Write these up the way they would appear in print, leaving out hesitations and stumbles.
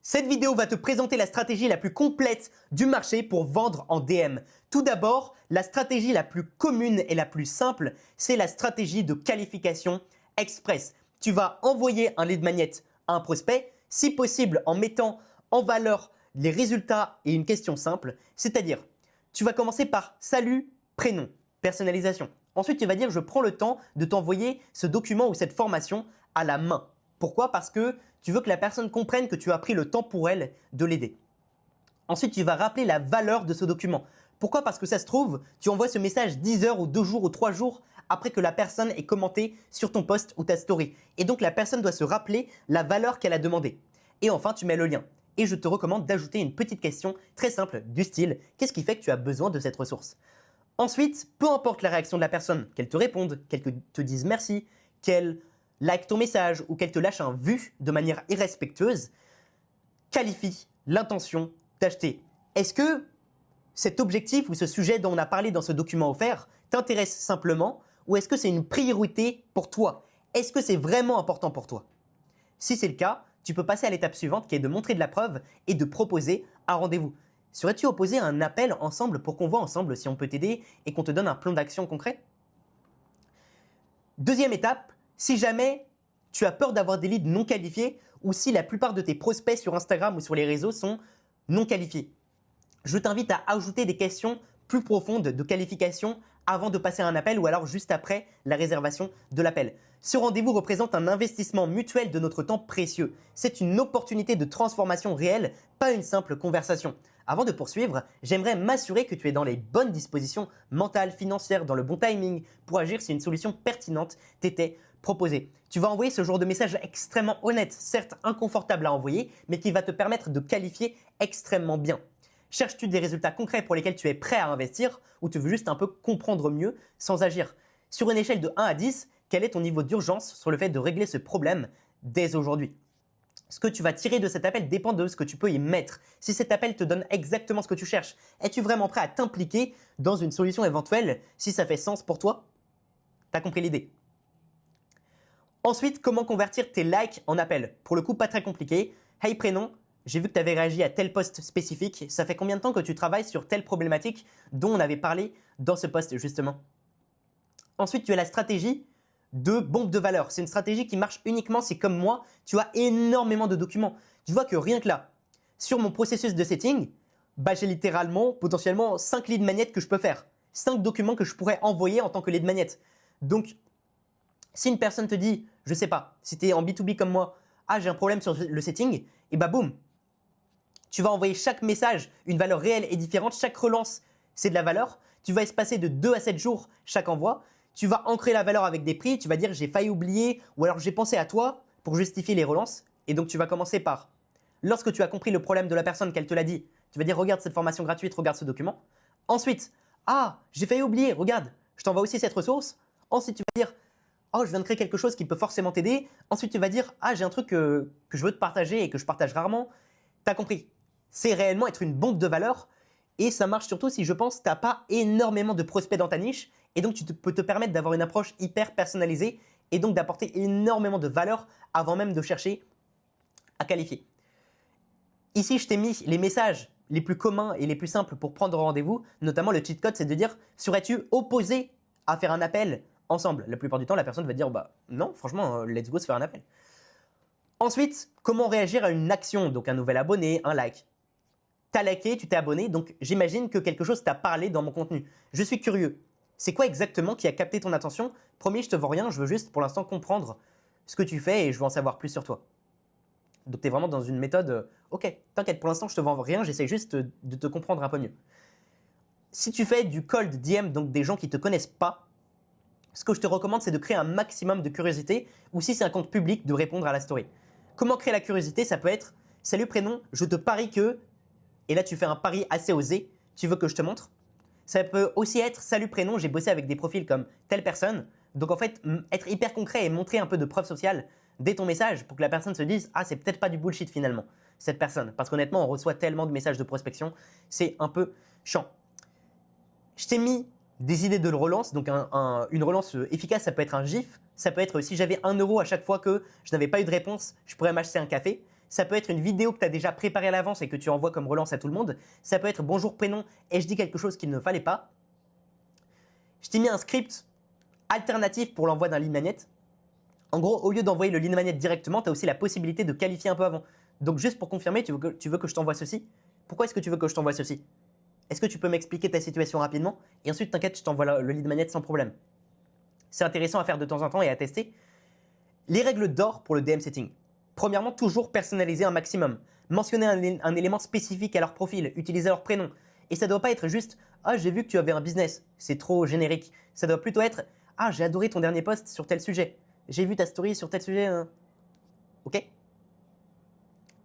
Cette vidéo va te présenter la stratégie la plus complète du marché pour vendre en DM. Tout d'abord, la stratégie la plus commune et la plus simple, c'est la stratégie de qualification express. Tu vas envoyer un lead magnet à un prospect, si possible en mettant en valeur les résultats et une question simple, c'est-à-dire tu vas commencer par salut, prénom, personnalisation. Ensuite, tu vas dire je prends le temps de t'envoyer ce document ou cette formation à la main. Pourquoi? Parce que tu veux que la personne comprenne que tu as pris le temps pour elle de l'aider. Ensuite, tu vas rappeler la valeur de ce document. Pourquoi? Parce que ça se trouve, tu envoies ce message 10 heures ou 2 jours ou 3 jours après que la personne ait commenté sur ton post ou ta story. Et donc, la personne doit se rappeler la valeur qu'elle a demandé. Et enfin, tu mets le lien. Et je te recommande d'ajouter une petite question très simple du style « Qu'est-ce qui fait que tu as besoin de cette ressource ?» Ensuite, peu importe la réaction de la personne, qu'elle te réponde, qu'elle te dise merci, qu'elle like ton message ou qu'elle te lâche un vu de manière irrespectueuse, qualifie l'intention d'acheter. Est-ce que cet objectif ou ce sujet dont on a parlé dans ce document offert t'intéresse simplement ou est-ce que c'est une priorité pour toi? Est-ce que c'est vraiment important pour toi? Si c'est le cas, tu peux passer à l'étape suivante qui est de montrer de la preuve et de proposer un rendez-vous. Serais-tu opposé à un appel ensemble pour qu'on voit ensemble si on peut t'aider et qu'on te donne un plan d'action concret? Deuxième étape, si jamais tu as peur d'avoir des leads non qualifiés ou si la plupart de tes prospects sur Instagram ou sur les réseaux sont non qualifiés, je t'invite à ajouter des questions plus profondes de qualification avant de passer à un appel ou alors juste après la réservation de l'appel. Ce rendez-vous représente un investissement mutuel de notre temps précieux. C'est une opportunité de transformation réelle, pas une simple conversation. Avant de poursuivre, j'aimerais m'assurer que tu es dans les bonnes dispositions mentales, financières, dans le bon timing pour agir si une solution pertinente t'était proposée. Tu vas envoyer ce genre de message extrêmement honnête, certes inconfortable à envoyer, mais qui va te permettre de qualifier extrêmement bien. Cherches-tu des résultats concrets pour lesquels tu es prêt à investir ou tu veux juste un peu comprendre mieux sans agir? Sur une échelle de 1 à 10, quel est ton niveau d'urgence sur le fait de régler ce problème dès aujourd'hui? Ce que tu vas tirer de cet appel dépend de ce que tu peux y mettre. Si cet appel te donne exactement ce que tu cherches, es-tu vraiment prêt à t'impliquer dans une solution éventuelle si ça fait sens pour toi? T'as compris l'idée. Ensuite, comment convertir tes likes en appels? Pour le coup, pas très compliqué. Hey prénom, j'ai vu que tu avais réagi à tel post spécifique. Ça fait combien de temps que tu travailles sur telle problématique dont on avait parlé dans ce post justement? Ensuite, tu as la stratégie de bombe de valeur. C'est une stratégie qui marche uniquement si, comme moi, tu as énormément de documents. Tu vois que rien que là, sur mon processus de setting, j'ai littéralement, potentiellement 5 lead magnets que je peux faire. 5 documents que je pourrais envoyer en tant que lead magnet. Donc, si une personne te dit, je sais pas, si tu es en B2B comme moi, ah j'ai un problème sur le setting, et bah boum, tu vas envoyer chaque message une valeur réelle et différente. Chaque relance, c'est de la valeur. Tu vas espacer de 2 à 7 jours chaque envoi. Tu vas ancrer la valeur avec des prix. Tu vas dire j'ai failli oublier ou alors j'ai pensé à toi pour justifier les relances. Et donc, tu vas commencer par, lorsque tu as compris le problème de la personne qu'elle te l'a dit, tu vas dire regarde cette formation gratuite, regarde ce document. Ensuite, ah, j'ai failli oublier, regarde, je t'envoie aussi cette ressource. Ensuite, tu vas dire oh, je viens de créer quelque chose qui peut forcément t'aider. Ensuite, tu vas dire ah, j'ai un truc que je veux te partager et que je partage rarement. Tu as compris. C'est réellement être une bombe de valeur et ça marche surtout si je pense tu n'as pas énormément de prospects dans ta niche et donc tu peux te permettre d'avoir une approche hyper personnalisée et donc d'apporter énormément de valeur avant même de chercher à qualifier. Ici, je t'ai mis les messages les plus communs et les plus simples pour prendre rendez-vous, notamment le cheat code, c'est de dire serais-tu opposé à faire un appel ensemble? La plupart du temps, la personne va dire bah non, franchement, let's go se faire un appel. Ensuite, comment réagir à une action? Donc un nouvel abonné, un like. T'as liké, tu t'es abonné, donc j'imagine que quelque chose t'a parlé dans mon contenu. Je suis curieux. C'est quoi exactement qui a capté ton attention? Promis, je te vends rien, je veux juste pour l'instant comprendre ce que tu fais et je veux en savoir plus sur toi. Donc tu es vraiment dans une méthode, ok, t'inquiète, pour l'instant je te vends rien, j'essaie juste de te comprendre un peu mieux. Si tu fais du cold DM, donc des gens qui ne te connaissent pas, ce que je te recommande c'est de créer un maximum de curiosité ou si c'est un compte public, de répondre à la story. Comment créer la curiosité? Ça peut être salut prénom, je te parie que… Et là, tu fais un pari assez osé. Tu veux que je te montre? Ça peut aussi être salut prénom, j'ai bossé avec des profils comme telle personne. Donc en fait, être hyper concret et montrer un peu de preuve sociale dès ton message pour que la personne se dise ah, c'est peut-être pas du bullshit finalement, cette personne. Parce qu'honnêtement, on reçoit tellement de messages de prospection, c'est un peu chiant. Je t'ai mis des idées de relance. Donc une relance efficace, ça peut être un GIF. Ça peut être si j'avais 1 euro à chaque fois que je n'avais pas eu de réponse, je pourrais m'acheter un café. Ça peut être une vidéo que tu as déjà préparée à l'avance et que tu envoies comme relance à tout le monde. Ça peut être bonjour prénom et je dis quelque chose qu'il ne fallait pas. Je t'ai mis un script alternatif pour l'envoi d'un lead magnet. En gros, au lieu d'envoyer le lead magnet directement, tu as aussi la possibilité de qualifier un peu avant. Donc juste pour confirmer, tu veux que je t'envoie ceci? Pourquoi est-ce que tu veux que je t'envoie ceci? Est-ce que tu peux m'expliquer ta situation rapidement? Et ensuite, t'inquiète, je t'envoie le lead magnet sans problème. C'est intéressant à faire de temps en temps et à tester. Les règles d'or pour le DM setting. Premièrement, toujours personnaliser un maximum. Mentionner un élément spécifique à leur profil, utiliser leur prénom. Et ça ne doit pas être juste « Ah, j'ai vu que tu avais un business ». C'est trop générique. Ça doit plutôt être « Ah, j'ai adoré ton dernier post sur tel sujet. J'ai vu ta story sur tel sujet. Hein. » Ok?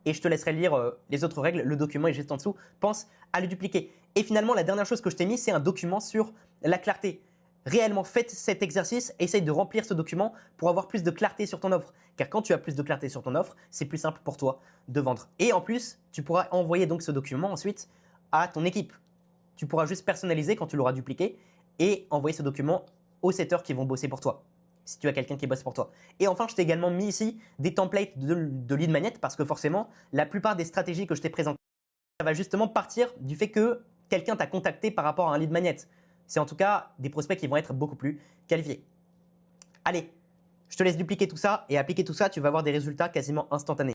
Et je te laisserai lire les autres règles. Le document est juste en dessous. Pense à le dupliquer. Et finalement, la dernière chose que je t'ai mis, c'est un document sur la clarté. Réellement, faites cet exercice, essaye de remplir ce document pour avoir plus de clarté sur ton offre. Car quand tu as plus de clarté sur ton offre, c'est plus simple pour toi de vendre. Et en plus, tu pourras envoyer donc ce document ensuite à ton équipe. Tu pourras juste personnaliser quand tu l'auras dupliqué et envoyer ce document aux setters qui vont bosser pour toi. Si tu as quelqu'un qui bosse pour toi. Et enfin, je t'ai également mis ici des templates de lead magnet parce que forcément, la plupart des stratégies que je t'ai présentées, ça va justement partir du fait que quelqu'un t'a contacté par rapport à un lead magnet. C'est en tout cas des prospects qui vont être beaucoup plus qualifiés. Allez, je te laisse dupliquer tout ça et appliquer tout ça, tu vas avoir des résultats quasiment instantanés.